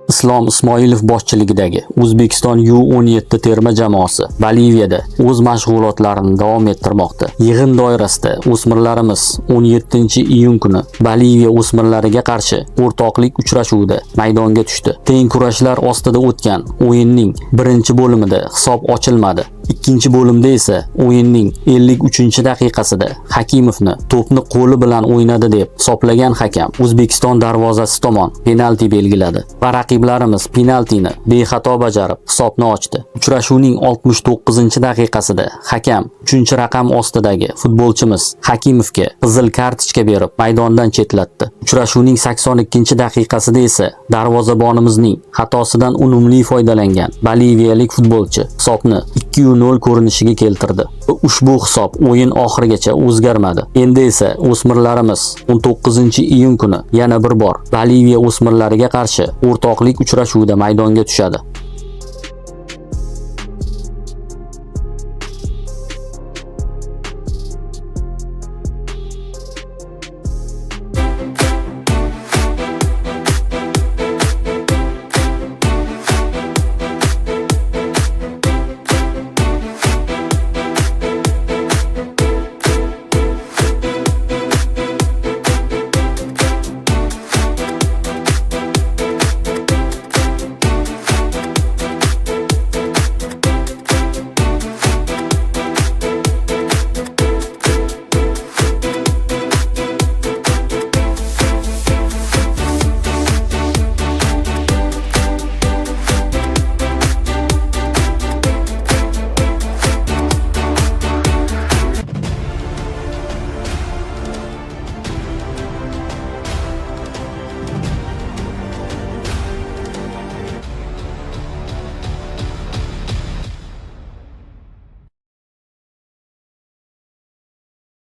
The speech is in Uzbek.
Islom Ismoilov boshchiligidagi O'zbekiston U17 terma jamoasi Boliviyada o'z mashg'ulotlarini davom ettirmoqda. Yig'in doirasida o'smirlarimiz 17-iyun kuni Boliviya o'smirlariga qarshi o'rtoqlik uchrashuvida maydonga tushdi. Teng kurashlar ostida o'tgan o'yinning birinchi bo'limida hisob ochilmadi. Ikkinchi bo'limda esa o'yinning 53-daqiqasida Hakimovni to'pni qo'li bilan o'ynadi deb hisoblagan hakam O'zbekiston darvozasi tomon penalti belgiladi va raqiblarimiz penaltini bexato bajarib hisobni ochdi. Uchrashuvning 69-daqiqasida hakam 3-raqam ostidagi futbolchimiz Hakimovga qizil kartochka berib maydondan chetlatdi. Uchrashuvning 82-daqiqasida esa darvozabonimizning xatosidan unumli foydalangan boliviyalik futbolchi hisobni 2-0 ko'rinishiga keltirdi. Ushbu hisob o'yin oxirigacha o'zgarmadi. Endi esa o'smirlarimiz 19-iyun kuni yana bir bor Boliviya o'smirlariga qarshi o'rtoqlik uchrashuvida maydonga tushadi.